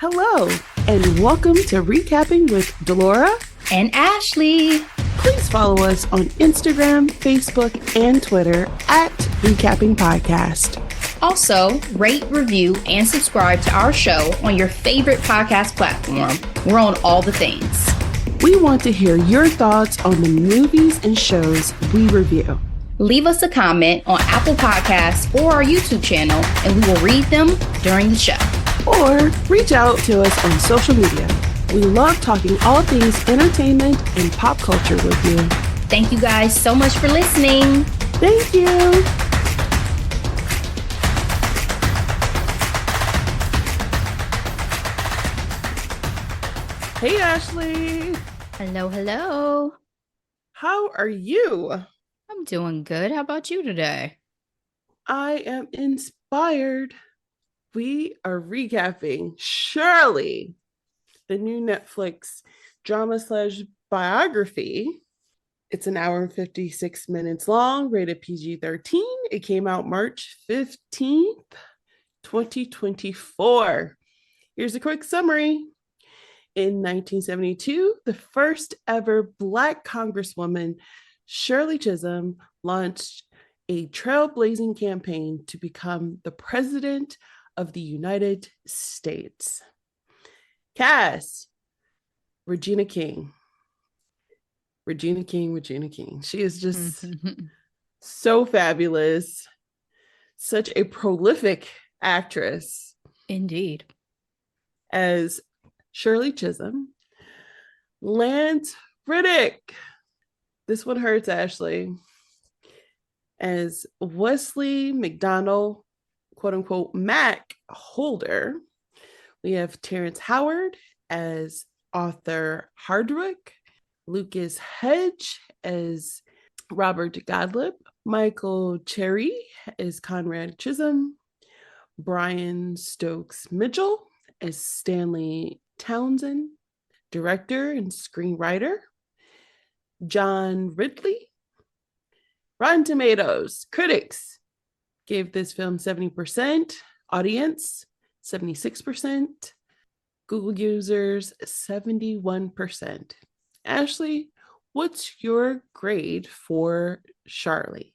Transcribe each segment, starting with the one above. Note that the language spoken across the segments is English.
Hello, and welcome to Recapping with Delora and Ashley. Please follow us on Instagram, Facebook, and Twitter at Recapping Podcast. Also, rate, review, and subscribe to our show on your favorite podcast platform. We're on all the things. We want to hear your thoughts on the movies and shows we review. Leave us a comment on Apple Podcasts or our YouTube channel, and we will read them during the show. Or reach out to us on social media. We love talking all things entertainment and pop culture with you. Thank you guys so much for listening. Thank you. Hey, Ashley. Hello, hello. How are you? I'm doing good. How about you today? I am inspired. We are recapping Shirley, the new Netflix drama / biography. It's an hour and 56 minutes long, rated PG-13. It came out March 15th, 2024. Here's a quick summary. In 1972, the first ever Black Congresswoman, Shirley Chisholm, launched a trailblazing campaign to become the president of the United States. Cast: Regina King. Regina King. She is just so fabulous. Such a prolific actress. Indeed. As Shirley Chisholm. Lance Riddick. This one hurts, Ashley. As Wesley McDonald, quote unquote, Mac Holder. We have Terrence Howard as Arthur Hardwick, Lucas Hedge as Robert Gottlieb, Michael Cherry as Conrad Chisholm, Brian Stokes Mitchell as Stanley Townsend, director and screenwriter, John Ridley. Rotten Tomatoes, critics gave this film 70%, audience 76%, Google users 71%. Ashley, what's your grade for Shirley?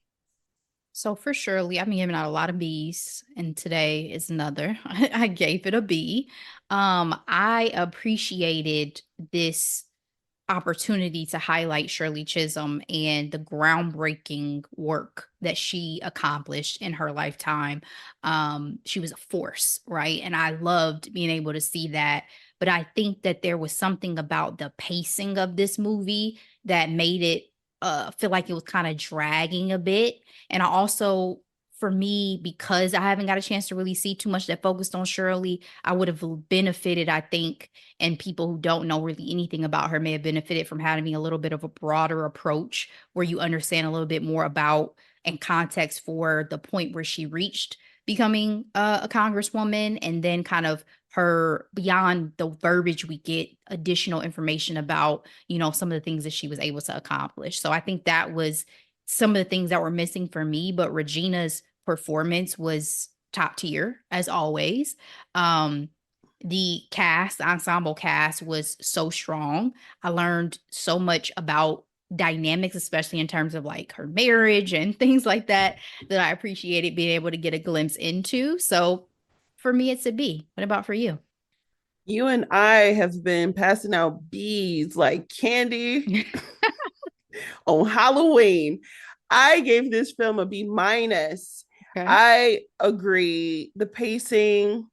So for Shirley, I've been giving out a lot of B's, and today is another. I gave it a B. I appreciated this opportunity to highlight Shirley Chisholm and the groundbreaking work that she accomplished in her lifetime. She was a force, right? And I loved being able to see that. But I think that there was something about the pacing of this movie that made it feel like it was kind of dragging a bit. And I also, for me, because I haven't got a chance to really see too much that focused on Shirley, I would have benefited, I think, and people who don't know really anything about her may have benefited from having a little bit of a broader approach where you understand a little bit more about and context for the point where she reached becoming a congresswoman, and then kind of her beyond the verbiage, we get additional information about, some of the things that she was able to accomplish. So I think that was some of the things that were missing for me, but Regina's performance was top tier as always. The ensemble cast was so strong. I learned so much about dynamics, especially in terms of like her marriage and things like that I appreciated being able to get a glimpse into. So for me, it's a B. What about for you? You and I have been passing out B's like candy on Halloween. I gave this film a B-. Okay. I agree. The pacing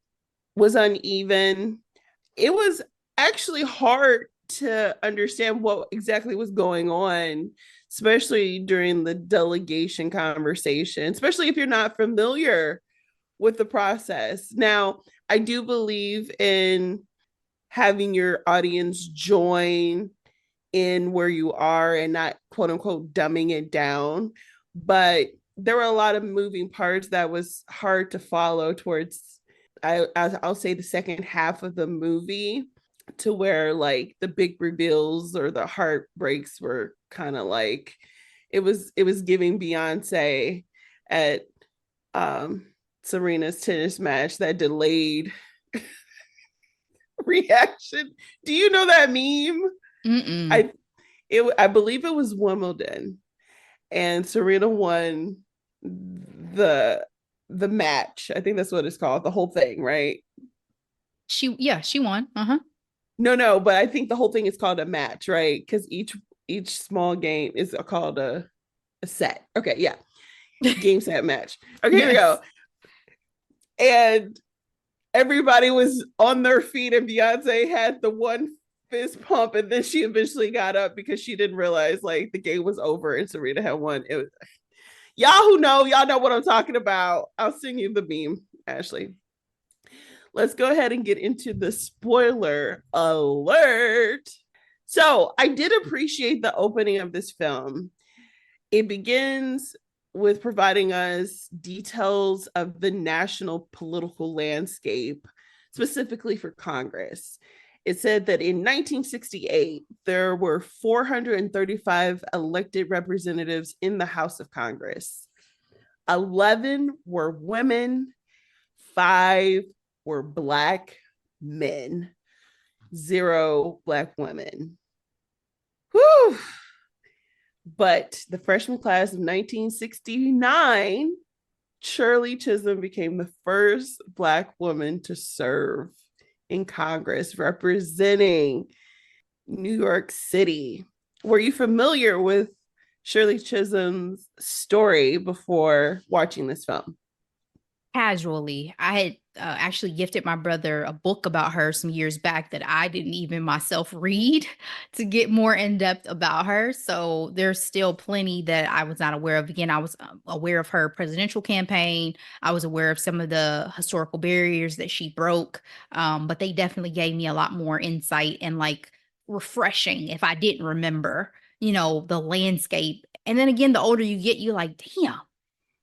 was uneven. It was actually hard to understand what exactly was going on, especially during the delegation conversation, especially if you're not familiar with the process. Now, I do believe in having your audience join in where you are and not, quote unquote, dumbing it down. But there were a lot of moving parts that was hard to follow towards, I'll say, the second half of the movie, to where like the big reveals or the heartbreaks were kind of like, it was giving Beyonce at Serena's tennis match that delayed reaction. Do you know that meme? Mm-mm. I believe it was Wimbledon, and Serena won the match. I think that's what it's called, the whole thing, right? She won. Uh-huh. No, but I think the whole thing is called a match, right? Because each small game is called a set. Okay, yeah, game set match. Okay, here we Yes. go. And everybody was on their feet, and Beyonce had the one fist pump, and then she eventually got up because she didn't realize like the game was over and Serena had won. It was y'all who know, y'all know what I'm talking about. I'll send you the meme, Ashley. Let's go ahead and get into the spoiler alert. So, I did appreciate the opening of this film. It begins with providing us details of the national political landscape, specifically for Congress. It said that in 1968, there were 435 elected representatives in the House of Congress. 11 were women, 5 were Black men, 0 Black women. Whew. But the freshman class of 1969, Shirley Chisholm became the first Black woman to serve in Congress representing New York City. Were you familiar with Shirley Chisholm's story before watching this film? Casually. I had actually gifted my brother a book about her some years back that I didn't even myself read to get more in depth about her. So there's still plenty that I was not aware of. Again, I was aware of her presidential campaign. I was aware of some of the historical barriers that she broke. But they definitely gave me a lot more insight and like refreshing if I didn't remember, the landscape. And then again, the older you get, you're like, damn,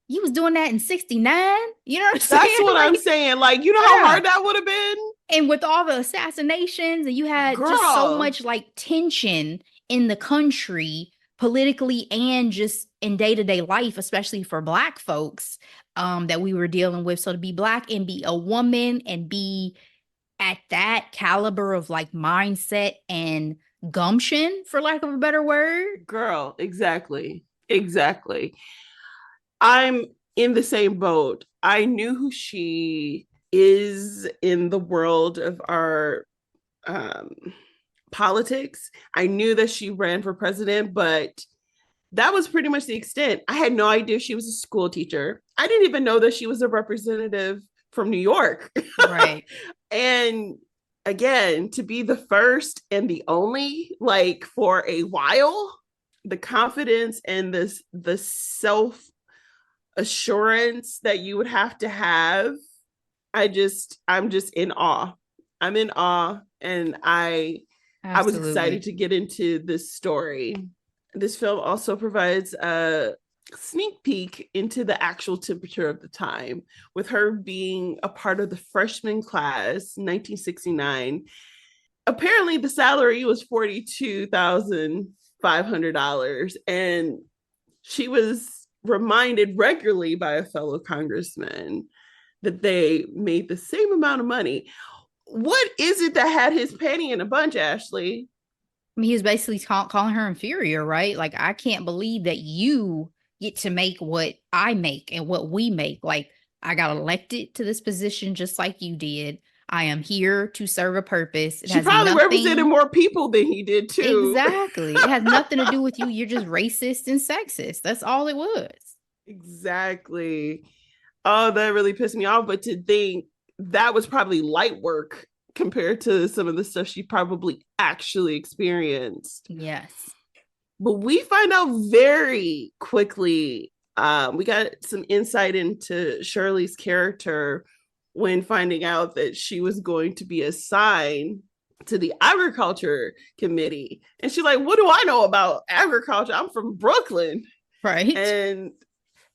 you was doing that in 69? You know what I'm That's saying? what I'm Like, saying. Like, you know how yeah. hard that would have been? And with all the assassinations, and you had just so Girl. much like tension in the country politically and just in day-to-day life, especially for Black folks, that we were dealing with. So to be Black and be a woman and be at that caliber of like mindset and gumption, for lack of a better word. Girl, exactly. Exactly. I'm in the same boat. I knew who she is in the world of our um, politics. I knew that she ran for president, but that was pretty much the extent. I had no idea she was a school teacher. I didn't even know that she was a representative from New York. Right. And again, to be the first and the only, like for a while, the confidence and the self assurance that you would have to have, I'm just in awe. I'm in awe, and I was excited Absolutely. to get into this story. This film also provides a sneak peek into the actual temperature of the time, with her being a part of the freshman class 1969. Apparently the salary was $42,500, and she was reminded regularly by a fellow congressman that they made the same amount of money. What is it that had his penny in a bunch, Ashley? I mean, he was basically calling her inferior, right? Like, I can't believe that you get to make what I make and what we make. Like, I got elected to this position just like you did. I am here to serve a purpose. It She has probably represented nothing. more people than he did too. Exactly. It has nothing to do with you. You're just racist and sexist. That's all it was. Exactly. Oh, that really pissed me off. But to think that was probably light work compared to some of the stuff she probably actually experienced. Yes. But we find out very quickly. We got some insight into Shirley's character when finding out that she was going to be assigned to the agriculture committee. And she's like, what do I know about agriculture? I'm from Brooklyn. Right. And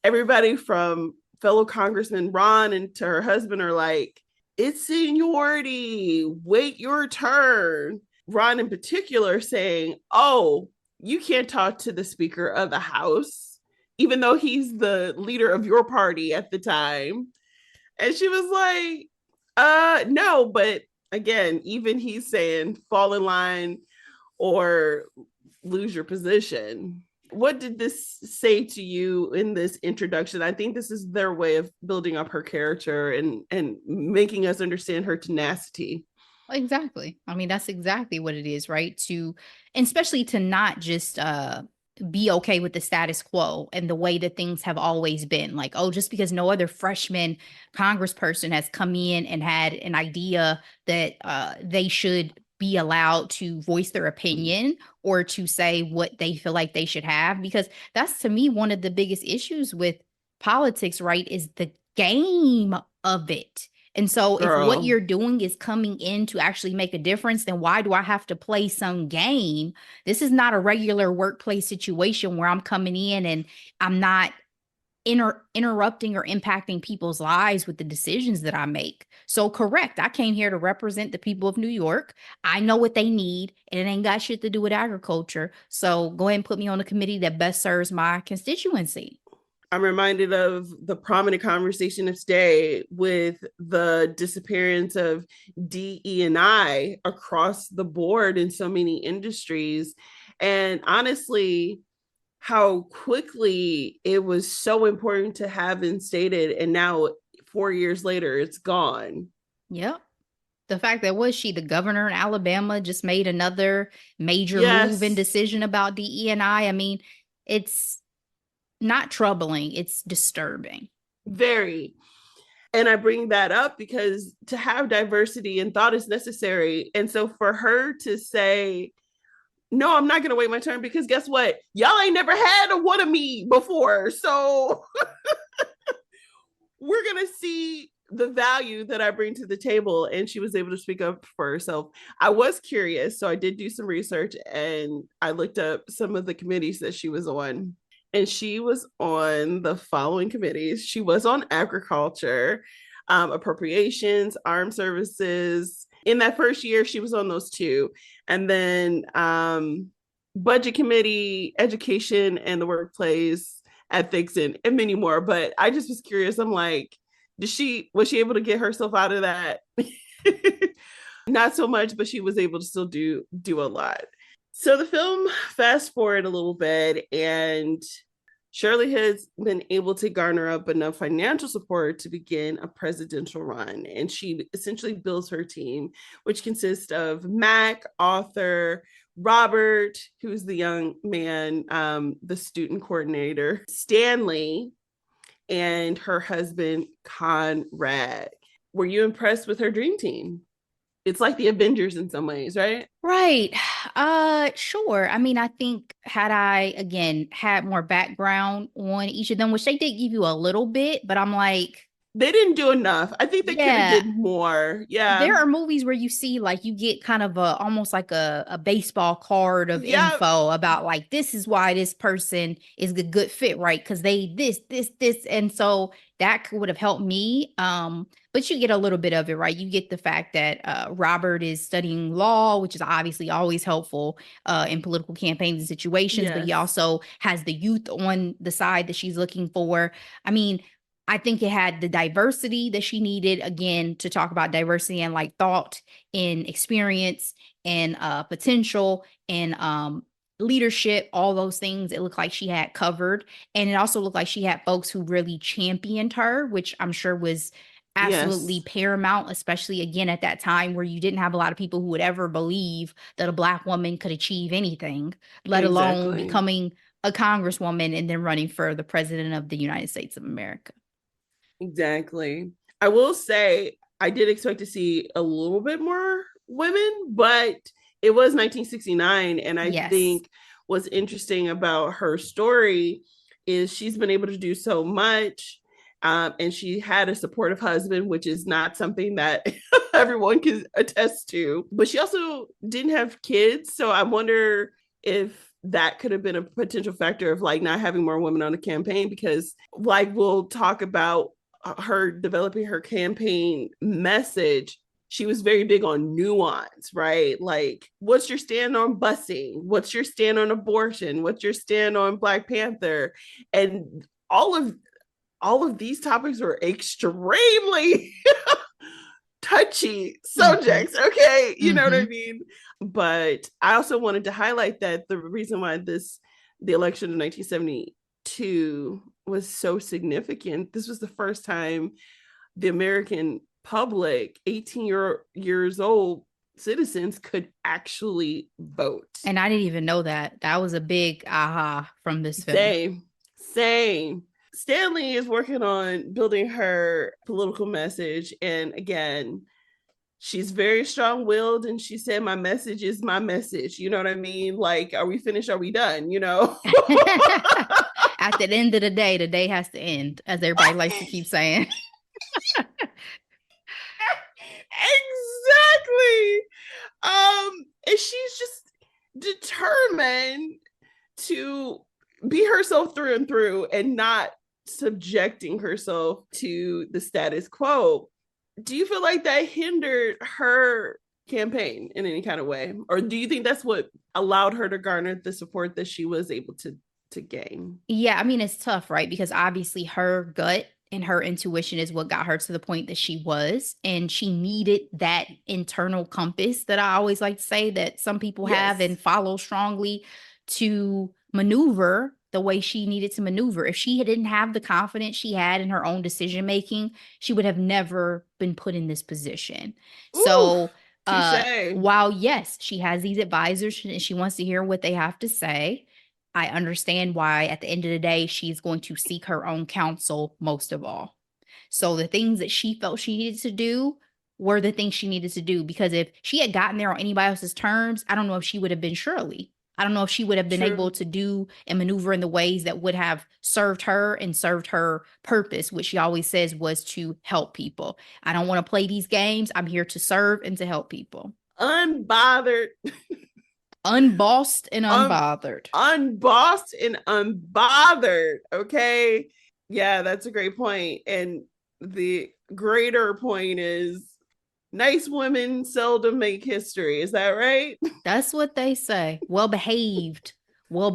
everybody from fellow Congressman Ron and to her husband are like, it's seniority, wait your turn. Ron in particular saying, oh, you can't talk to the Speaker of the House, even though he's the leader of your party at the time. And she was like, no, but again, even he's saying fall in line or lose your position. What did this say to you in this introduction? I think this is their way of building up her character and making us understand her tenacity. Exactly. I mean, that's exactly what it is, right? And especially to not just be okay with the status quo and the way that things have always been. Like, oh, just because no other freshman congressperson has come in and had an idea that they should be allowed to voice their opinion or to say what they feel like they should have. Because that's, to me, one of the biggest issues with politics, right? Is the game of it. And so if what Girl, you're doing is coming in to actually make a difference, then why do I have to play some game? This is not a regular workplace situation where I'm coming in and I'm not interrupting or impacting people's lives with the decisions that I make. So correct, I came here to represent the people of New York. I know what they need, and it ain't got shit to do with agriculture. So go ahead and put me on a committee that best serves my constituency. I'm reminded of the prominent conversation of today with the disappearance of DE&I across the board in so many industries. And honestly, how quickly it was so important to have instated, and now 4 years later, it's gone. Yep. The fact that was she the governor in Alabama just made another major move and Yes, decision about DE&I. I mean, it's not troubling, it's disturbing. very. And I bring that up because to have diversity in thought is necessary. And so for her to say, no, I'm not going to wait my turn because guess what? Y'all ain't never had a one of me before. So we're going to see the value that I bring to the table. And she was able to speak up for herself. I was curious. So I did do some research and I looked up some of the committees that she was on. And she was on the following committees. She was on agriculture, appropriations, armed services. In that first year, she was on those two. And then budget committee, education and the workplace, ethics, and many more. But I just was curious. I'm like, was she able to get herself out of that? Not so much, but she was able to still do a lot. So the film, fast forward a little bit, and Shirley has been able to garner up enough financial support to begin a presidential run. And she essentially builds her team, which consists of Mac, author, Robert, who's the young man, the student coordinator, Stanley, and her husband, Conrad. Were you impressed with her dream team? It's like the Avengers in some ways, right? Right. Sure. I mean, I think had I again had more background on each of them, which they did give you a little bit, but I'm like, They didn't do enough. I think they could have yeah, did more. Yeah. there are movies where you see like you get kind of a almost like a baseball card of Yeah. info about like this is why this person is the good fit, right? Because they this and so that would have helped me. But you get a little bit of it, right? You get the fact that Robert is studying law, which is obviously always helpful in political campaigns and situations, but he Yes. also has the youth on the side that she's looking for. I mean, I think it had the diversity that she needed, again, to talk about diversity and like thought and experience and potential and leadership, all those things. It looked like she had covered. And it also looked like she had folks who really championed her, which I'm sure was absolutely Yes. paramount, especially again at that time where you didn't have a lot of people who would ever believe that a Black woman could achieve anything, let alone Exactly. becoming a congresswoman and then running for the president of the United States of America. Exactly. I will say I did expect to see a little bit more women, but it was 1969. And I Yes. think what's interesting about her story is she's been able to do so much. And she had a supportive husband, which is not something that everyone can attest to. But she also didn't have kids. So I wonder if that could have been a potential factor of like not having more women on the campaign because like we'll talk about her developing her campaign message, she was very big on nuance, right? Like, what's your stand on busing? What's your stand on abortion? What's your stand on Black Panther? And all of these topics were extremely touchy Mm-hmm. subjects, okay? You know what I Mm-hmm. mean? But I also wanted to highlight that the reason why the election of 1972 was so significant, this was the first time the American public, 18 years old citizens could actually vote. And I didn't even know that. That was a big aha from this film. Same, same. Stanley is working on building her political message. And again, she's very strong willed. And she said, my message is my message. You know what I mean? Like, are we finished? Are we done? You know? At the end of the day has to end, as everybody likes to keep saying. Exactly. And she's just determined to be herself through and through and not subjecting herself to the status quo. Do you feel like that hindered her campaign in any kind of way? Or do you think that's what allowed her to garner the support that she was able to gain? Yeah, I mean, it's tough, right? Because obviously her gut and her intuition is what got her to the point that she was. And she needed that internal compass that I always like to say that some people have Yes. and follow strongly to maneuver the way she needed to maneuver. If she didn't have the confidence she had in her own decision making, she would have never been put in this position. Ooh, So, touche. while yes, she has these advisors and she wants to hear what they have to say, I understand why at the end of the day, she's going to seek her own counsel most of all. So the things that she felt she needed to do were the things she needed to do. Because if she had gotten there on anybody else's terms, I don't know if she would have been Shirley. I don't know if she would have been able True. to do and maneuver in the ways that would have served her and served her purpose, which she always says was to help people. I don't want to play these games. I'm here to serve and to help people. Unbothered, Unbossed and un, unbothered. unbossed and unbothered. Okay. Yeah, that's a great point. And the greater point is nice women seldom make history. Is that right? That's what they say. Well Well behaved women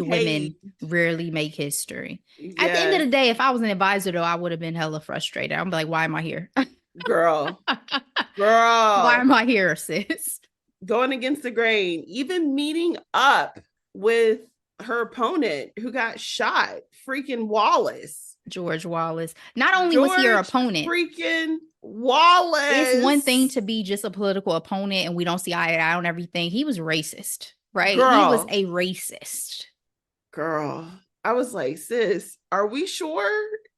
behaved. rarely make history. At the end of Yes, the day, if I was an advisor, though, I would have been hella frustrated. I'm like, why am I here? girl, Why girl, am I here, sis? going against the grain, even meeting up with her opponent who got shot, freaking Wallace. George Wallace. Not only was he your George opponent, freaking it's one thing Wallace. to be just a political opponent and we don't see eye to eye on everything. He was racist, right? He was Girl, a racist. girl. I was like, sis, are we sure?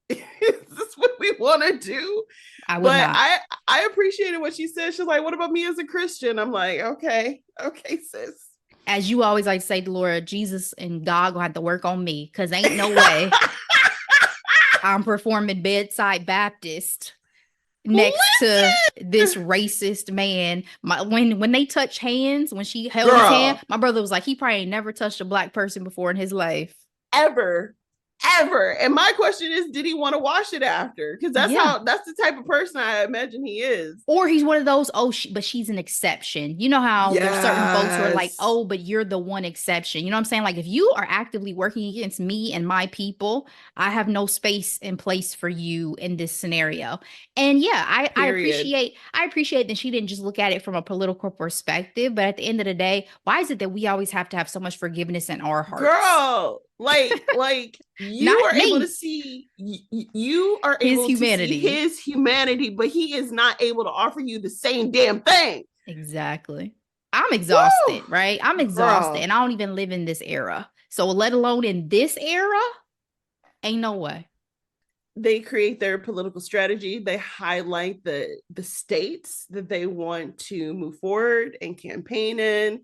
Is this what we want to do? I would But not. I appreciated what she said. She's like, what about me as a Christian? I'm like, okay, okay, sis. As you always like to say, Delora, Jesus and God gonna have to work on me because ain't no way I'm performing bedside Baptist next to this Listen, racist man. When they touch hands, when she held his hand, girl, my brother was like, he probably ain't never touched a black person before in his life. ever, ever. And my question is, did he want to wash it after? Because Yeah. that's the type of person I imagine he is. Or he's one of those, oh, but she's an exception. You know how there's certain folks who are like, Yes. oh, but you're the one exception. You know what I'm saying? Like, if you are actively working against me and my people, I have no space and place for you in this scenario. And yeah, Period. I appreciate that she didn't just look at it from a political perspective, but at the end of the day, why is it that we always have to have so much forgiveness in our hearts? Girl, like you Not are able to me, see you are his able to see humanity. his humanity, but he is not able to offer you the same damn thing. Exactly. I'm Woo! exhausted, right? I'm exhausted and Girl, I don't even live in this era. So, let alone in this era, ain't no way. they create their political strategy. They highlight the states that they want to move forward and campaign in.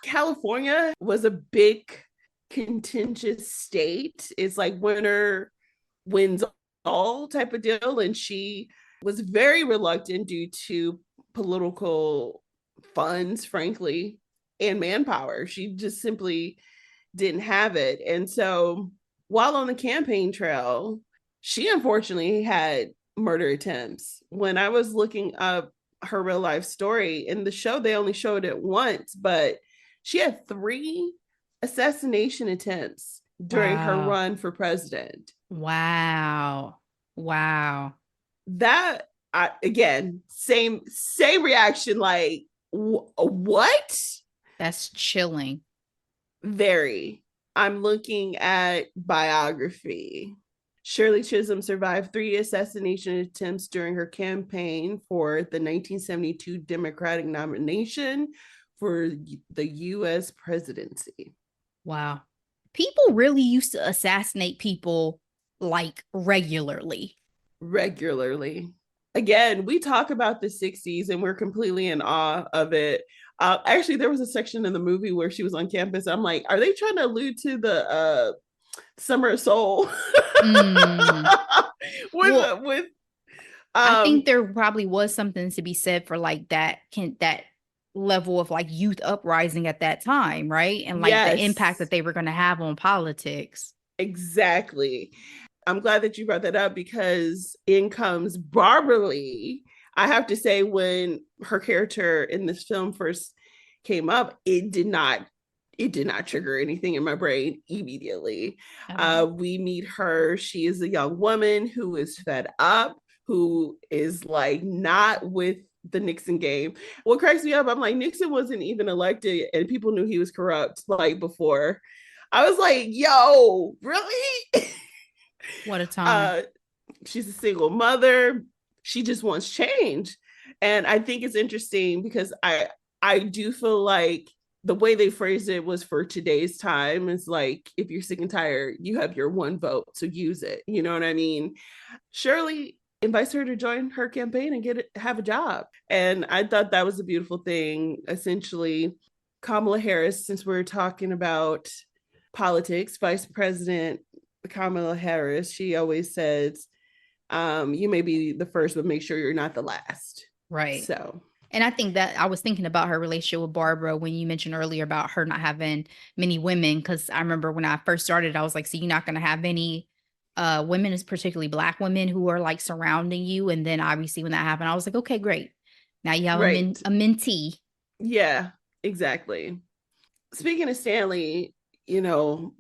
California was a big contentious state. It's like winner wins all type of deal. And she was very reluctant due to political funds, frankly, and manpower. She just simply didn't have it. And so while on the campaign trail, she unfortunately had murder attempts. When I was looking up her real life story in the show, they only showed it once, but she had three assassination attempts during her Wow. run for president. Wow. Wow. That again, same reaction. Like, what? That's chilling. Very. I'm looking at biography. Shirley Chisholm survived 3 assassination attempts during her campaign for the 1972 Democratic nomination for the U.S. presidency. Wow. People really used to assassinate people like regularly. Regularly. Again, we talk about the 60s and we're completely in awe of it. Actually, there was a section in the movie where she was on campus. I'm like, are they trying to allude to the Summer of Soul? Mm. Well, with I think there probably was something to be said for like that level of like youth uprising at that time, right? And like the impact yes, that they were going to have on politics. exactly. I'm glad that you brought that up because in comes Barbara Lee. I have to say, when her character in this film first came up, it did not trigger anything in my brain immediately. At all. We meet her. She is a young woman who is fed up, who is like not with the Nixon game. What cracks me up, I'm like, Nixon wasn't even elected and people knew he was corrupt like before. I was like, yo, really? What a time. uh, she's a single mother. She just wants change. And I think it's interesting because I do feel like the way they phrased it was for today's time. It's like, if you're sick and tired, you have your one vote, so use it. You know what I mean? Shirley invites her to join her campaign and have a job. And I thought that was a beautiful thing. Essentially, Kamala Harris, since we're talking about politics, Vice President Kamala Harris, she always says, you may be the first, but make sure you're not the last. Right. So, And I think that I was thinking about her relationship with Barbara when you mentioned earlier about her not having many women. Cause I remember when I first started, I was like, so you're not going to have any women, is particularly Black women who are like surrounding you. And then obviously when that happened, I was like, okay, great. Now you have right. a mentee. Yeah, exactly. Speaking of Stanley,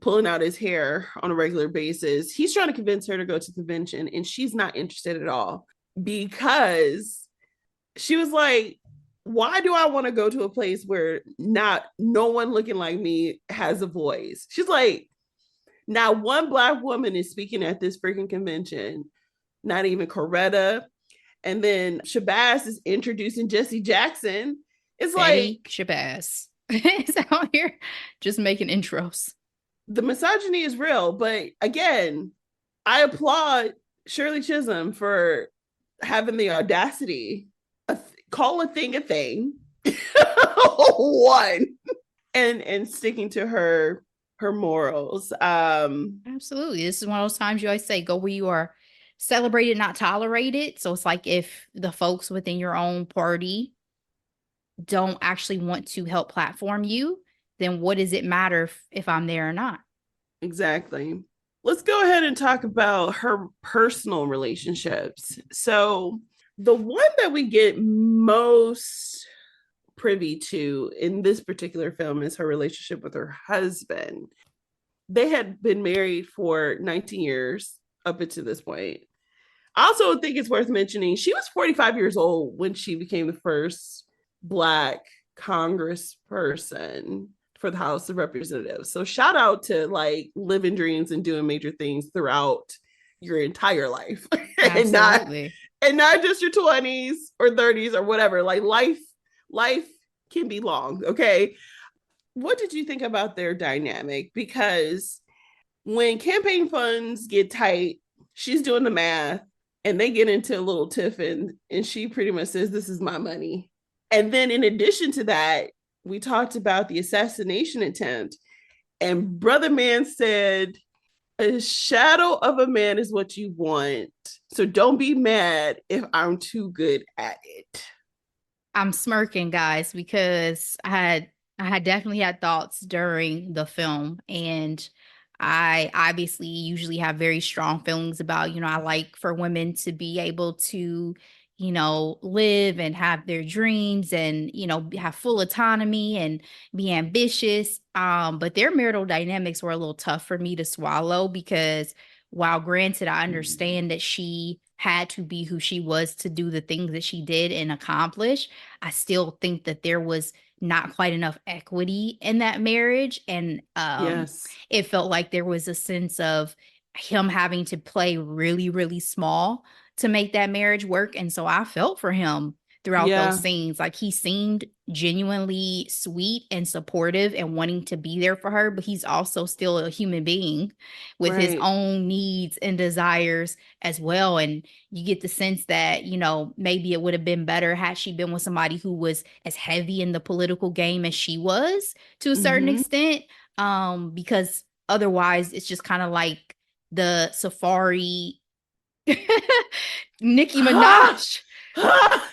pulling out his hair on a regular basis, he's trying to convince her to go to the convention and she's not interested at all because she was like, why do I want to go to a place where not no one looking like me has a voice? She's like, not one Black woman is speaking at this freaking convention, not even Coretta. And then Shabazz is introducing Jesse Jackson. It's like Betty Shabazz is out here just making intros. the misogyny is real, but again, I applaud Shirley Chisholm for having the audacity call a thing one and sticking to her morals. Absolutely. This is one of those times you always say, go where you are celebrated, not tolerated. So it's like if the folks within your own party don't actually want to help platform you, then what does it matter if I'm there or not? Exactly. Let's go ahead and talk about her personal relationships. So, the one that we get most privy to in this particular film is her relationship with her husband. They had been married for 19 years up until this point. I also think it's worth mentioning she was 45 years old when she became the first Black congressperson for the House of Representatives. So shout out to like living dreams and doing major things throughout your entire life and not Absolutely. and not just your 20s or 30s or whatever. Like life can be long, okay? What did you think about their dynamic? Because when campaign funds get tight, she's doing the math and they get into a little tiff and she pretty much says, this is my money. And then in addition to that, we talked about the assassination attempt and Brother Man said, a shadow of a man is what you want. So don't be mad if I'm too good at it. I'm smirking, guys, because I had definitely had thoughts during the film, and I obviously usually have very strong feelings about, I like for women to be able to, live and have their dreams and, have full autonomy and be ambitious. But their marital dynamics were a little tough for me to swallow because while granted, I understand that she had to be who she was to do the things that she did and accomplish, I still think that there was not quite enough equity in that marriage. And Yes. it felt like there was a sense of him having to play really, really small to make that marriage work. And so I felt for him throughout those Yeah. scenes. Like he seemed genuinely sweet and supportive and wanting to be there for her, but he's also still a human being with his Right. own needs and desires as well. And you get the sense that, you know, maybe it would have been better had she been with somebody who was as heavy in the political game as she was to a certain Mm-hmm. extent. Because otherwise it's just kind of like the Safari Nicki Ha! Minaj Ha!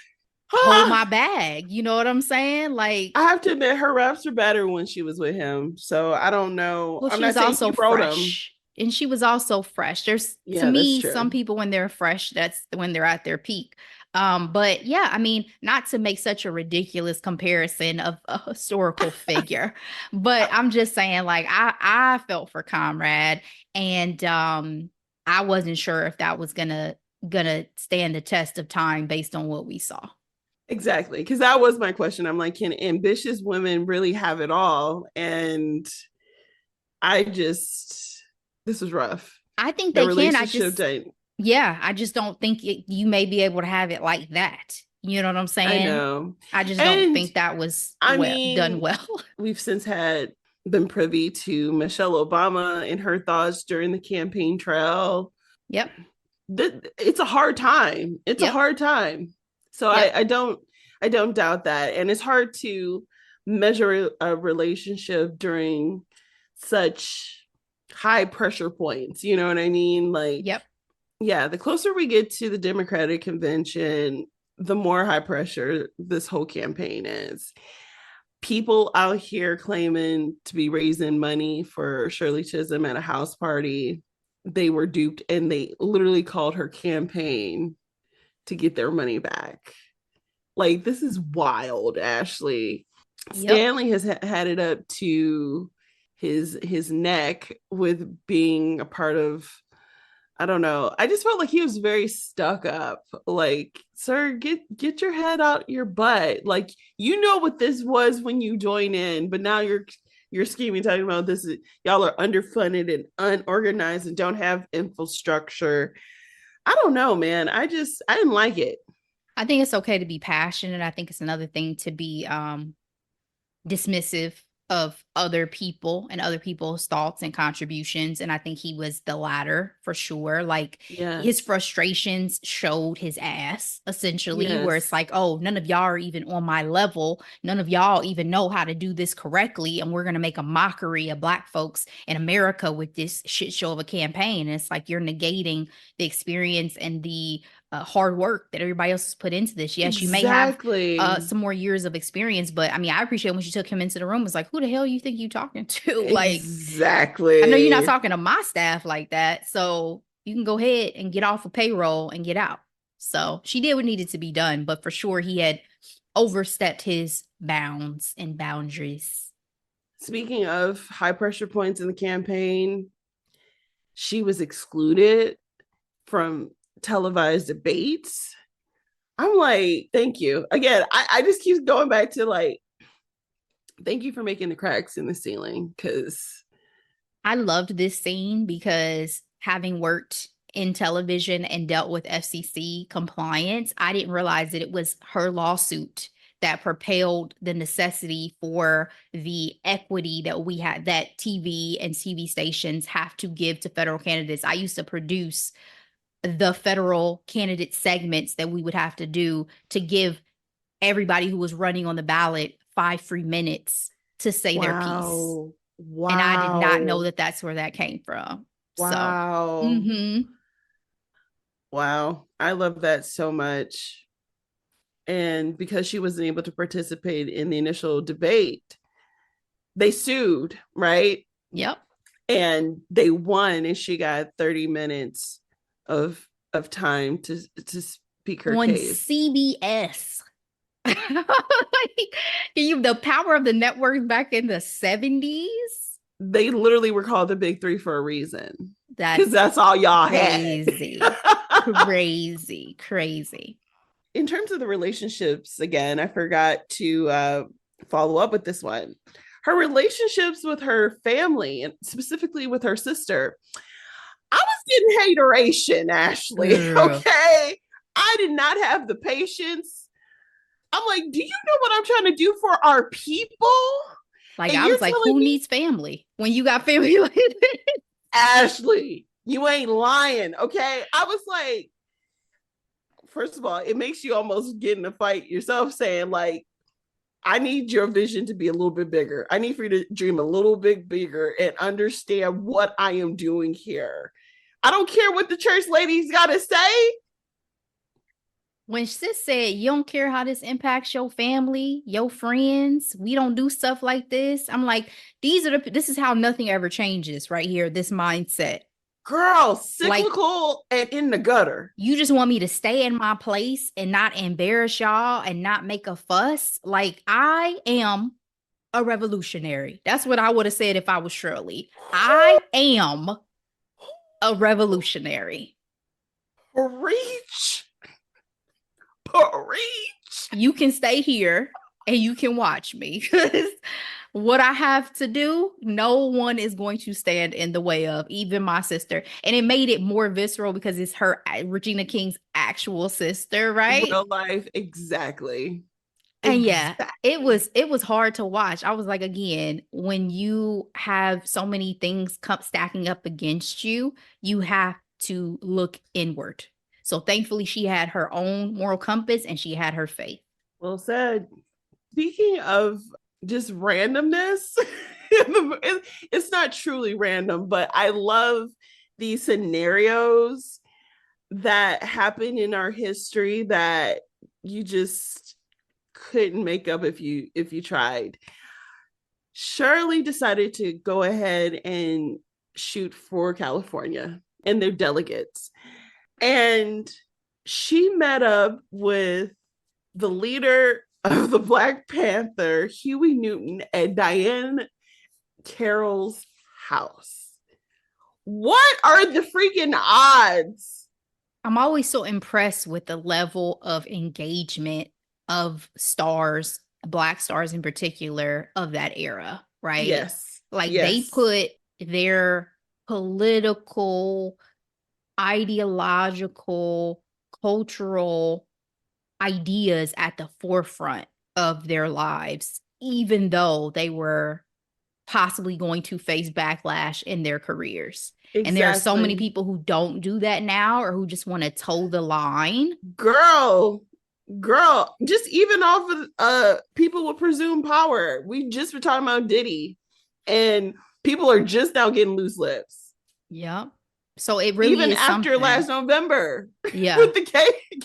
hold my Ha! bag. You know what I'm saying? Like, I have to admit, her raps are better when she was with him. So I don't know. well, I'm she not was saying also he wrote them. fresh. And she was also fresh. There's to Yeah, that's me, some true. people when they're fresh, that's when they're at their peak. But yeah, I mean, not to make such a ridiculous comparison of a historical figure, but I'm just saying, like, I felt for Comrade, and I wasn't sure if that was gonna stand the test of time based on what we saw. Exactly. Because that was my question. I'm like, can ambitious women really have it all? And I just, this was rough. I think The they can. relationship date. Yeah, I just don't think you may be able to have it like that. You know what I'm I saying? know. I just don't And think that was I done mean, well. we've since had been privy to Michelle Obama and her thoughts during the campaign trail. Yep. It's a hard time. It's a Yep. hard time. So Yep. I don't doubt that. And it's hard to measure a relationship during such high pressure points. You know what I mean? Like, Yep. yeah, the closer we get to the Democratic convention, the more high pressure this whole campaign is. People out here claiming to be raising money for Shirley Chisholm at a house party. They were duped and they literally called her campaign to get their money back. Like, this is wild, Ashley. Yep. Stanley has had it up to his neck with being a part of, I don't know. I just felt like he was very stuck up. Like, sir, get your head out your butt. Like, you know what this was when you join in, but now you're scheming, talking about this is y'all are underfunded and unorganized and don't have infrastructure. I don't know, man. I didn't like it. I think it's okay to be passionate. I think it's another thing to be dismissive of other people and other people's thoughts and contributions. And I think he was the latter for sure. Like his Yes. frustrations showed his ass essentially, where it's Yes. like, oh, none of y'all are even on my level. None of y'all even know how to do this correctly. And we're going to make a mockery of Black folks in America with this shit show of a campaign. And it's like you're negating the experience and the hard work that everybody else has put into this. Yes, you may have Exactly. some more years of experience. But I mean, I appreciate when she took him into the room. It's like, who the hell you think you talking to? Like, I know you're not Exactly. talking to my staff like that. So you can go ahead and get off of payroll and get out. So she did what needed to be done, but for sure he had overstepped his bounds and boundaries. Speaking of high pressure points in the campaign, she was excluded from televised debates. I'm like, thank you. Again, I just keep going back to like, thank you for making the cracks in the ceiling. Cause I loved this scene because having worked in television and dealt with FCC compliance, I didn't realize that it was her lawsuit that propelled the necessity for the equity that we had, that TV and TV stations have to give to federal candidates. I used to produce the federal candidate segments that we would have to do to give everybody who was running on the ballot 5 free minutes to say their piece. wow. And I did not know Wow. that that's where that came from. So, Wow. mm-hmm. Wow. I love that so much. And because she wasn't able to participate in the initial debate, they sued, right? Yep. And they won, and she got 30 minutes of time to speak her On case. CBS. Like, the power of the network back in the 70s. They literally were called the big three for a reason. Because That's that's all y'all had. crazy. Crazy, crazy. In terms of the relationships, again, I forgot to follow up with this one. Her relationships with her family and specifically with her sister, I was getting hateration, Ashley. Girl. Okay. I did not have the patience. I'm like, do you know what I'm trying to do for our people? Like, And I you're was like, telling who me, needs family when you got family like this? Ashley, you ain't lying. Okay. I was like, first of all, it makes you almost get in a fight yourself saying, like, I need your vision to be a little bit bigger. I need for you to dream a little bit bigger and understand what I am doing here. I don't care what the church ladies got to say. When sis said, you don't care how this impacts your family, your friends, we don't do stuff like this. I'm like, this is how nothing ever changes right here, this mindset. Girl, Like, cyclical and in the gutter. you just want me to stay in my place and not embarrass y'all and not make a fuss. Like, I am a revolutionary. That's what I would have said if I was Shirley. I am a revolutionary. Preach. Preach. You can stay here and you can watch me. What I have to do, no one is going to stand in the way of, even my sister. And it made it more visceral because it's her, Regina King's actual sister, right? Real life, exactly. And yeah, Exactly. it was hard to watch. I was like, again, when you have so many things stacking up against you, you have to look inward. So thankfully, she had her own moral compass and she had her faith. Well said. Speaking of just randomness, it's not truly random, but I love these scenarios that happen in our history that you just couldn't make up if you tried. Shirley decided to go ahead and shoot for California and their delegates. And she met up with the leader of the Black Panther, Huey Newton, at Diane Carroll's house. What are the freaking odds? I'm always so impressed with the level of engagement of stars, Black stars in particular, of that era, right? Yes. Like they Yes. put their political, ideological, cultural ideas at the forefront of their lives, even though they were possibly going to face backlash in their careers. And there are so many Exactly. people who don't do that now or who just want to toe the line. Girl, just even off of people with presumed power. We just were talking about Diddy, and people are just now getting loose lips. Yep. So it really Even is after something. last November Yeah. with the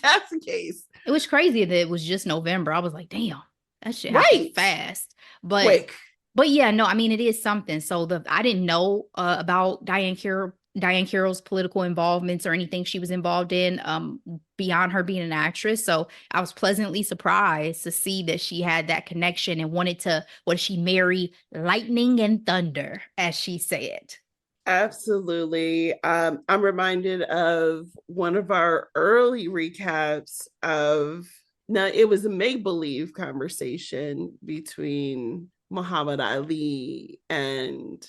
Cassie case. It was crazy that it was just November. I was like, damn, that shit happened Right. fast. But Quick. but yeah, no, I mean it is something. So I didn't know about Diane Carroll's political involvements or anything she was involved in beyond her being an actress. So I was pleasantly surprised to see that she had that connection and wanted to, what she marry lightning and thunder, as she said. Absolutely. I'm reminded of one of our early recaps of, now it was a make believe conversation between Muhammad Ali and,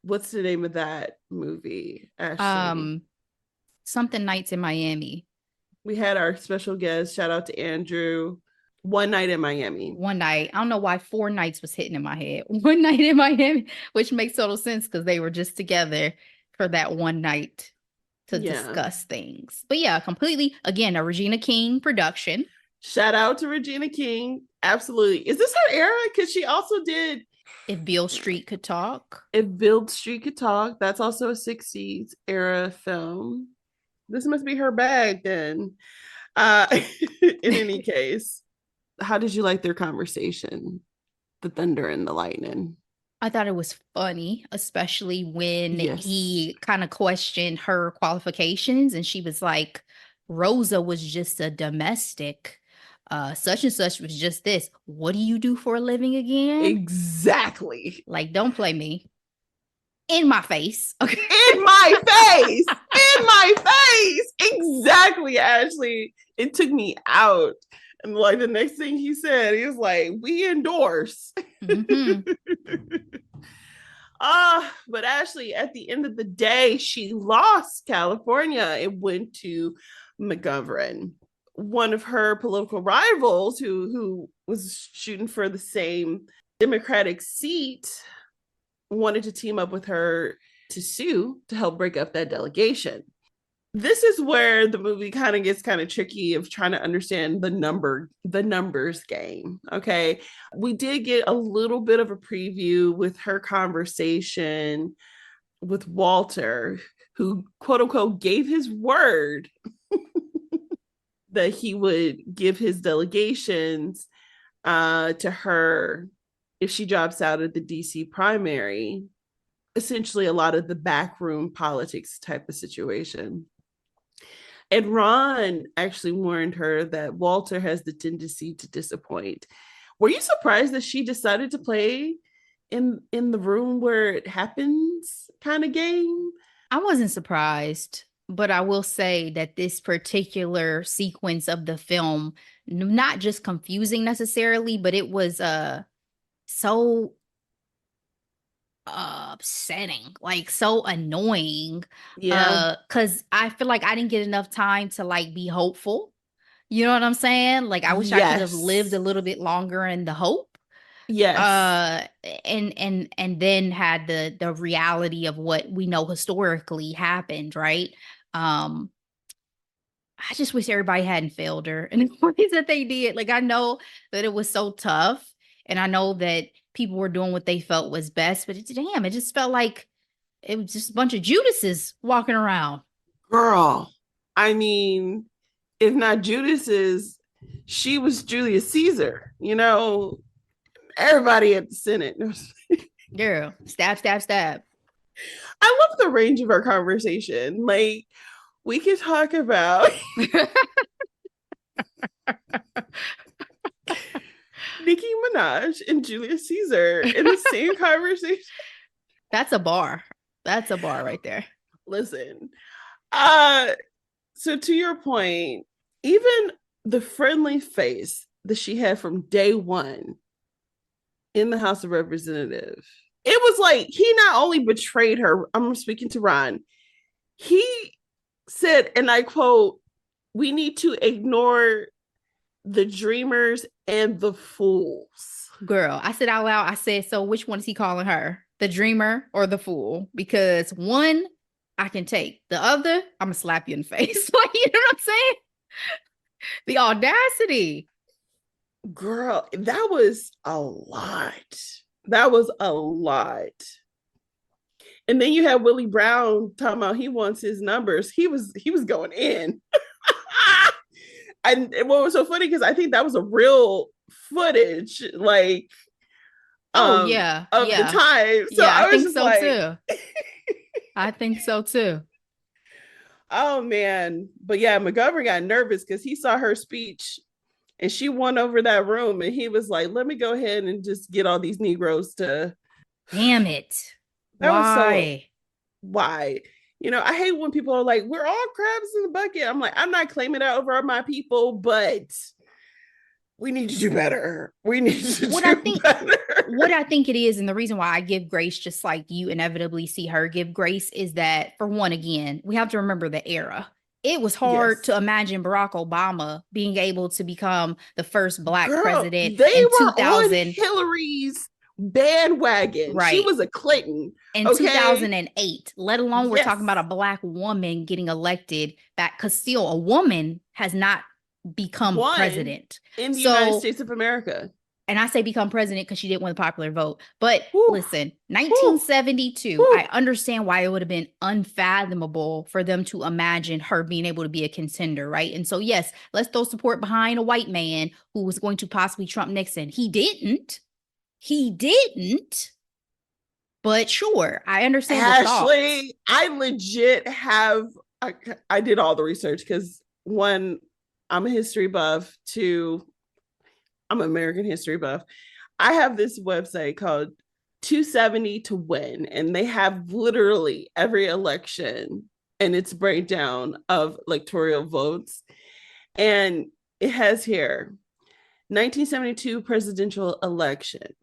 what's the name of that movie, Ashley? Um, Something Nights in Miami. We had our special guest, shout out to Andrew, One Night in Miami. One night. I don't know why 4 nights was hitting in my head. One night in Miami, which makes total sense because they were just together for that one night to Yeah. discuss things. But yeah, completely, again, a Regina King production. Shout out to Regina King. Absolutely. Is this her era? Because she also did If Beale Street Could Talk. If Build Street Could Talk. That's also a 60s era film. This must be her bag then. In any case, how did you like their conversation? The thunder and the lightning. I thought it was funny, especially when Yes. he kind of questioned her qualifications and she was like, Rosa was just a domestic. Such and such was just this. What do you do for a living again? Exactly. Like, don't play me. in my face. Okay. In my face. In my face. Exactly, Ashley. It took me out. And like the next thing he said, he was like, we endorse. Mm-hmm. But Ashley, at the end of the day, she lost California and went to McGovern, one of her political rivals who was shooting for the same Democratic seat, wanted to team up with her to sue to help break up that delegation. This is where the movie kind of gets kind of tricky of trying to understand the numbers game. Okay. We did get a little bit of a preview with her conversation with Walter, who quote unquote gave his word that he would give his delegations to her if she drops out of the DC primary. Essentially, a lot of the backroom politics type of situation. And Ron actually warned her that Walter has the tendency to disappoint. Were you surprised that she decided to play in the room where it happens kind of game? I wasn't surprised, but I will say that this particular sequence of the film, not just confusing necessarily, but it was so upsetting, like so annoying. Yeah. Because I feel like I didn't get enough time to like be hopeful. You know what I'm saying? Like I wish I could have lived a little bit longer in the hope. Yes. And then had the reality of what we know historically happened, right? I just wish everybody hadn't failed her in the ways that they did. Like I know that it was so tough, and I know that people were doing what they felt was best, but it just felt like it was just a bunch of Judases walking around. Girl, I mean, if not Judas's, she was Julius Caesar, everybody at the Senate. Girl, stab, stab, stab. I love the range of our conversation. Like, we could talk about Nicki Minaj and Julius Caesar in the same conversation. That's a bar. That's a bar right there. Listen, so to your point, even the friendly face that she had from day one in the House of Representatives, it was like he not only betrayed her, I'm speaking to Ron, he said, and I quote, we need to ignore the dreamers and the fools. Girl, I said out loud, I said, so which one is he calling her? The dreamer or the fool? Because one, I can take. The other, I'm going to slap you in the face. Like, you know what I'm saying? The audacity. Girl, that was a lot. That was a lot. And then you have Willie Brown talking about he wants his numbers. He was going in. And what was so funny, because I think that was a real footage, like of the time. So yeah, I was think just so like, too. I think so too. Oh man. But yeah, McGovern got nervous because he saw her speech and she won over that room, and he was like, let me go ahead and just get all these Negroes to. Damn it. That was so. Why? Why? I hate when people are like, we're all crabs in the bucket. I'm like, I'm not claiming that over my people, but we need to do better. We need to do better. What I think it is, and the reason why I give grace, just like you inevitably see her give grace, is that, for one, again, we have to remember the era. It was hard to imagine Barack Obama being able to become the first Black president they in were 2000. On Hillary's bandwagon. Right. She was a Clinton. In 2008, let alone we're talking about a Black woman getting elected, because still a woman has not become president in the United States of America. And I say become president because she didn't win the popular vote. But listen, 1972, I understand why it would have been unfathomable for them to imagine her being able to be a contender, right? And so, yes, let's throw support behind a white man who was going to possibly trump Nixon. He didn't. But sure, I understand. Ashley, I legit have, I did all the research because one, I'm a history buff. Two, I'm an American history buff. I have this website called 270 to win. And they have literally every election and its breakdown of electoral votes. And it has here 1972 presidential election,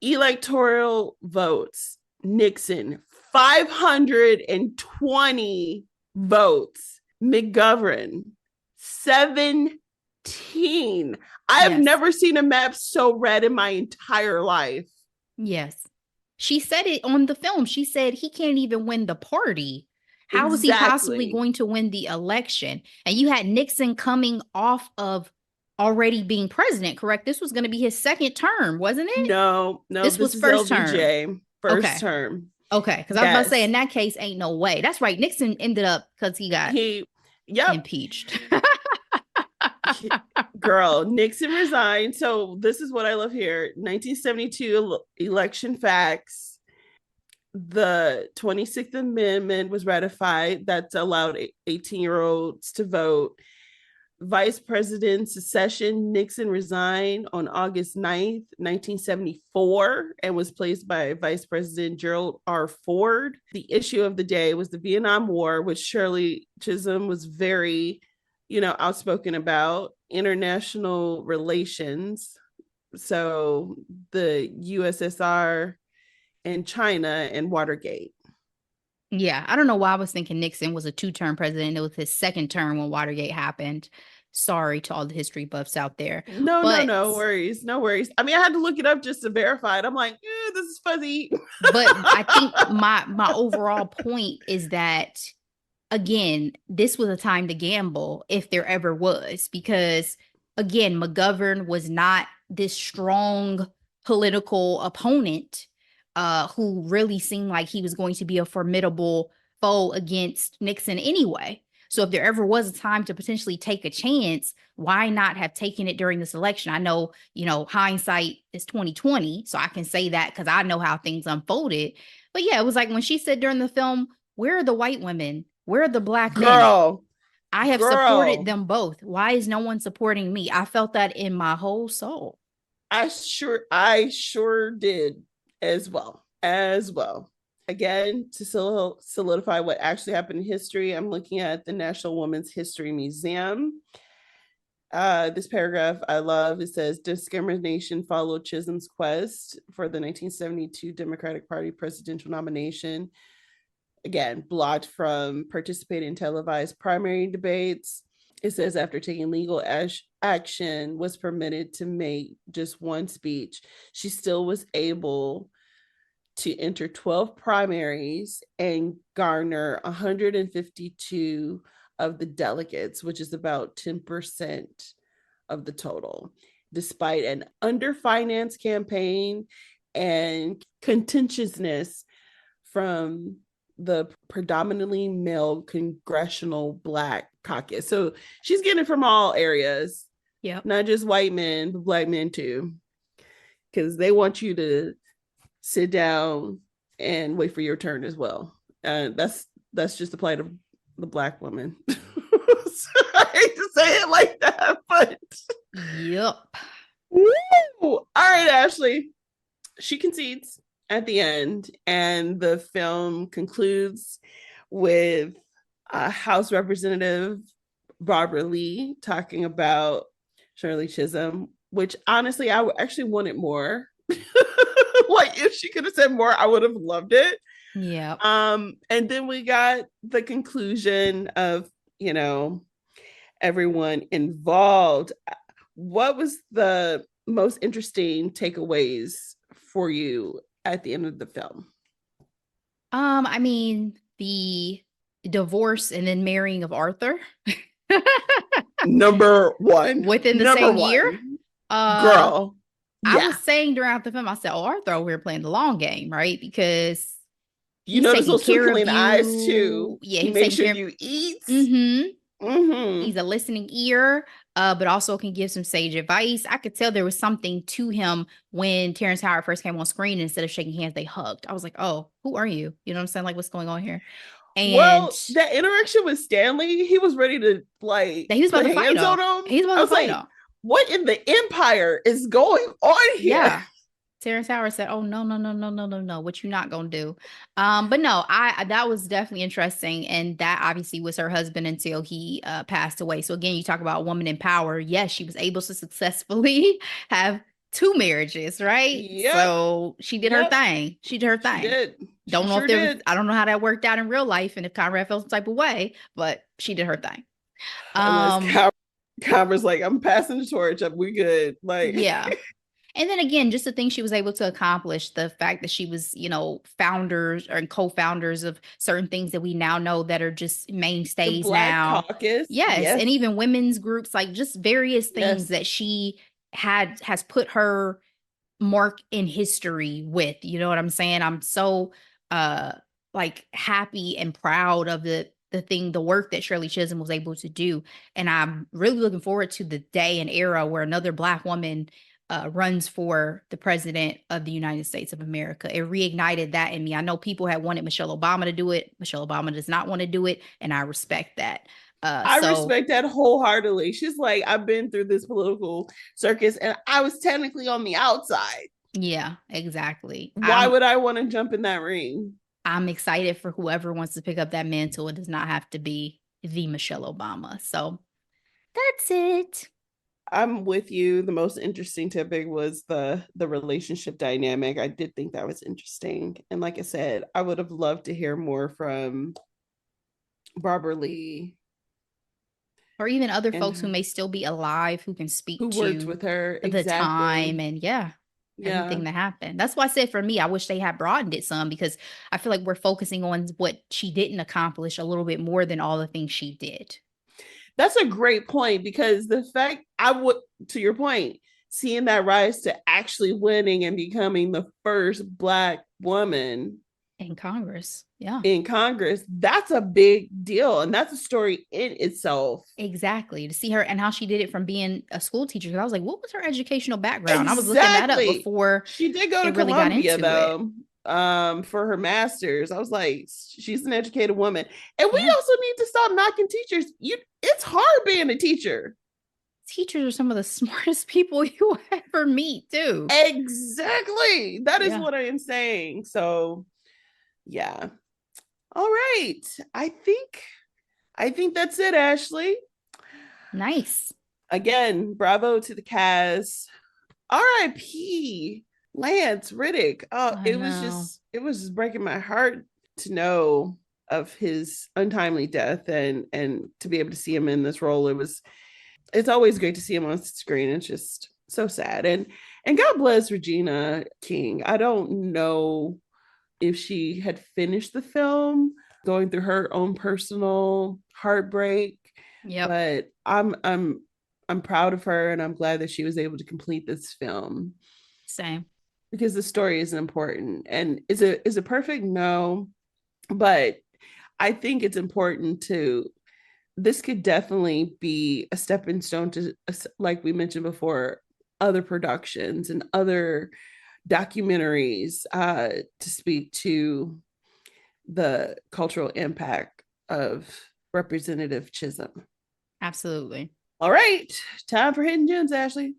electoral votes, Nixon, 520 votes. McGovern, 17. I have never seen a map so red in my entire life. Yes. She said it on the film. She said he can't even win the party. How is he possibly going to win the election? And you had Nixon coming off of already being president, correct? This was going to be his second term, wasn't it? No, this was first LBJ, term. First term. Okay, because I was about to say, in that case, ain't no way. That's right. Nixon ended up because he got impeached. Girl, Nixon resigned. So this is what I love here. 1972 election facts. The 26th Amendment was ratified. That's allowed 18-year-olds to vote. Vice President succession, Nixon resigned on August 9th, 1974, and was placed by Vice President Gerald R. Ford. The issue of the day was the Vietnam War, which Shirley Chisholm was very, outspoken about. International relations. So the USSR and China and Watergate. Yeah, I don't know why I was thinking Nixon was a 2-term president. It was his second term when Watergate happened. Sorry to all the history buffs out there. No worries. No worries. I mean, I had to look it up just to verify it. I'm like, this is fuzzy. But I think my overall point is that, again, this was a time to gamble if there ever was, because, again, McGovern was not this strong political opponent who really seemed like he was going to be a formidable foe against Nixon anyway. So if there ever was a time to potentially take a chance, why not have taken it during this election? I know, hindsight is 2020, so I can say that because I know how things unfolded. But yeah, it was like when she said during the film, where are the white women? Where are the black men? I have supported them both. Why is no one supporting me? I felt that in my whole soul. I sure did as well. Again, to solidify what actually happened in history, I'm looking at the National Women's History Museum. This paragraph I love. It says, discrimination followed Chisholm's quest for the 1972 Democratic Party presidential nomination. Again, blocked from participating in televised primary debates. It says, after taking legal action, was permitted to make just one speech. She still was able to enter 12 primaries and garner 152 of the delegates, which is about 10% of the total, despite an underfinanced campaign and contentiousness from the predominantly male congressional Black caucus. So she's getting it from all areas. Yeah, not just white men, but Black men too, because they want you to sit down and wait for your turn as well. That's just the plight of the Black woman. I hate to say it like that, but yep. Woo! All right, Ashley. She concedes at the end, and the film concludes with House Representative Barbara Lee talking about Shirley Chisholm, which honestly I actually wanted more. Like, if she could have said more, I would have loved it. Yeah. And then we got the conclusion of, everyone involved. What was the most interesting takeaways for you at the end of the film? I mean, the divorce and then marrying of Arthur. Number one. Within the same year. Girl. Yeah. I was saying throughout the film, I said, Arthur over here playing the long game, right? Because you notice those twinkling eyes too. Yeah, he makes sure you eat. Mm-hmm. Mm-hmm. He's a listening ear, but also can give some sage advice. I could tell there was something to him when Terrence Howard first came on screen, and instead of shaking hands, they hugged. I was like, oh, who are you? You know what I'm saying? Like, what's going on here? And that interaction with Stanley, he was ready to he was about to fight on him. He was about to fight him. What in the empire is going on here? Yeah. Terrence Howard said, "Oh no, no, no, no, no, no, no! What you not gonna do?" But no, I that was definitely interesting, and that obviously was her husband until he passed away. So again, you talk about a woman in power. Yes, she was able to successfully have two marriages, right? Yep. So she did her Yep. thing. She did her She thing. did. She Don't know if sure there was. did. I don't know how that worked out in real life, and if Conrad felt some type of way, but she did her thing. Unless Um, Converse like, I'm passing the torch up. We good. Like, yeah. And then again, just the things she was able to accomplish, the fact that she was, founders or co-founders of certain things that we now know that are just the mainstays Black now. Caucus. Yes. Yes. And even women's groups, like just various things Yes. that she has put her mark in history with. You know what I'm saying? I'm so uh like happy and proud of the work that Shirley Chisholm was able to do. And I'm really looking forward to the day and era where another Black woman runs for the president of the United States of America. It reignited that in me. I know people had wanted Michelle Obama to do it. Michelle Obama does not want to do it, and I respect that. I So respect that wholeheartedly. She's like, I've been through this political circus and I was technically on the outside. yeah, exactly. Why would I want to jump in that ring? I'm excited for whoever wants to pick up that mantle. It does not have to be the Michelle Obama. So that's it. I'm with you. The most interesting topic was the relationship dynamic. I did think that was interesting. And like I said, I would have loved to hear more from Barbara Lee Or even other and folks who may still be alive who can who speak worked to with her. the time Exactly. and yeah, Yeah. everything that happened. That's why I said for me, I wish they had broadened it some because I feel like we're focusing on what she didn't accomplish a little bit more than all the things she did. That's a great point because the fact I would, to your point, seeing that rise to actually winning and becoming the first Black woman In Congress. Yeah. in Congress, that's a big deal. And that's a story in itself. Exactly. To see her and how she did it from being a school teacher. 'Cause I was like, what was her educational background? I was looking that up Exactly. before She did go to it really got Columbia into it. though, for her master's. I was like, she's an educated woman. And we Yeah. also need to stop knocking teachers. It's hard being a teacher. Teachers are some of the smartest people you ever meet, too. Exactly. That is Yeah. what I am saying. So yeah. All right. I think that's it, Ashley. Nice. Again, bravo to the cast. R.I.P. Lance Riddick. Oh, I it was know. just breaking my heart to know of his untimely death and to be able to see him in this role. It's always great to see him on screen. It's just so sad. And God bless Regina King. I don't know if she had finished the film going through her own personal heartbreak, Yep. but I'm proud of her and I'm glad that she was able to complete this film Same. because the story is important. And is it perfect? No, but I think it's important to this could definitely be a stepping stone to, like we mentioned before, other productions and other documentaries to speak to the cultural impact of Representative Chisholm. Absolutely. All right, time for Hidden Gems, Ashley.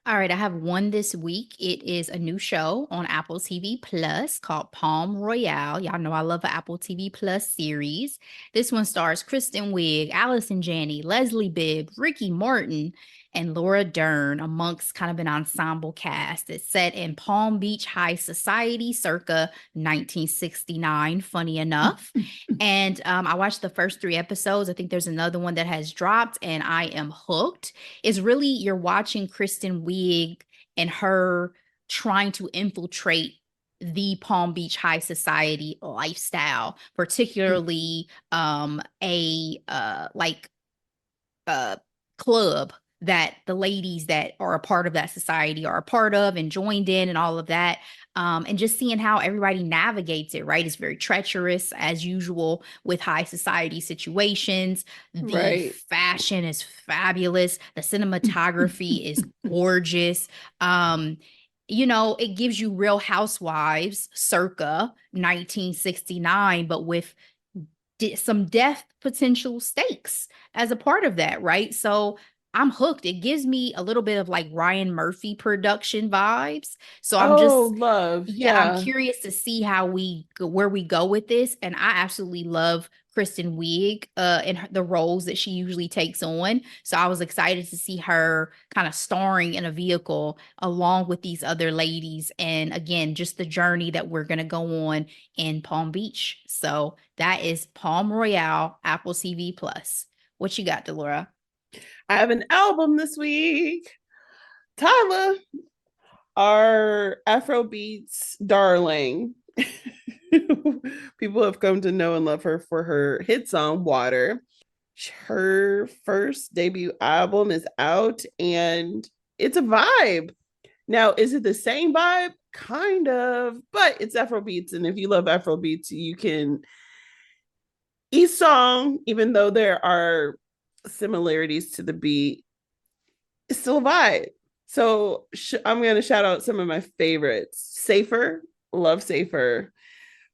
All right, I have one this week. It is a new show on Apple TV Plus called Palm Royale. Y'all know I love an Apple TV Plus series. This one stars Kristen Wiig, Allison Janney, Leslie Bibb, Ricky Martin, and Laura Dern amongst kind of an ensemble cast. It's set in Palm Beach High Society circa 1969, funny enough. And I watched the first 3 episodes. I think there's another one that has dropped, and I am hooked. Is really you're watching Kristen Wiig and her trying to infiltrate the Palm Beach high society lifestyle, particularly a like club that the ladies that are a part of that society are a part of and joined in and all of that. And just seeing how everybody navigates it, right? It's very treacherous as usual with high society situations. The Right. fashion is fabulous. The cinematography is gorgeous. It gives you Real Housewives circa 1969, but with some death potential stakes as a part of that, right? So I'm hooked. It gives me a little bit of like Ryan Murphy production vibes. So I'm Oh, just, love. yeah, I'm Yeah. curious to see how where we go with this. And I absolutely love Kristen Wiig and the roles that she usually takes on. So I was excited to see her kind of starring in a vehicle along with these other ladies. And again, just the journey that we're going to go on in Palm Beach. So that is Palm Royale, Apple TV Plus. What you got, Delora? I have an album this week. Tyla, our Afrobeats darling. People have come to know and love her for her hit song Water. Her first debut album is out and it's a vibe. Now, is it the same vibe? Kind of, but it's Afrobeats. And if you love Afrobeats, you can each song, even though there are similarities to the beat, it's still a vibe. So I'm going to shout out some of my favorites. Safer, love Safer.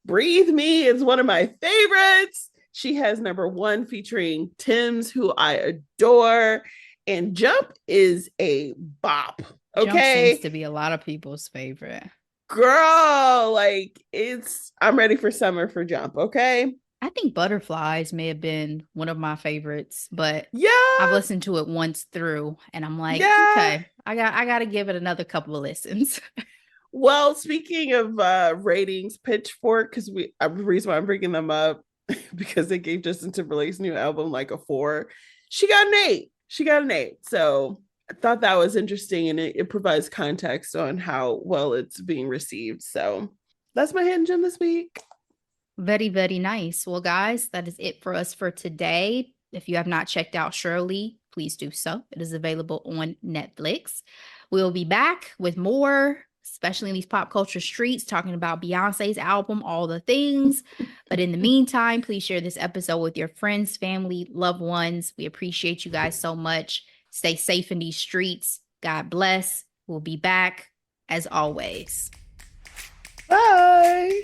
Breathe Me is one of my favorites. She has number one featuring Tim's, who I adore. And Jump is a bop. Jump seems Okay. to be a lot of people's favorite. Girl, like I'm ready for summer for Jump. Okay. I think Butterflies may have been one of my favorites, but I've Yeah. listened to it once through and I'm like, Yeah. okay, I got to give it another couple of listens. Well, speaking of ratings, Pitchfork, because the reason why I'm bringing them up because they gave Justin Timberlake's new album like a 4. She got an 8. She got an 8. So I thought that was interesting, and it provides context on how well it's being received. So that's my hidden gem this week. Very, very nice. Well, guys, that is it for us for today. If you have not checked out Shirley, please do so. It is available on Netflix. We'll be back with more, especially in these pop culture streets, talking about Beyonce's album, all the things. But in the meantime, please share this episode with your friends, family, loved ones. We appreciate you guys so much. Stay safe in these streets. God bless. We'll be back as always. Bye.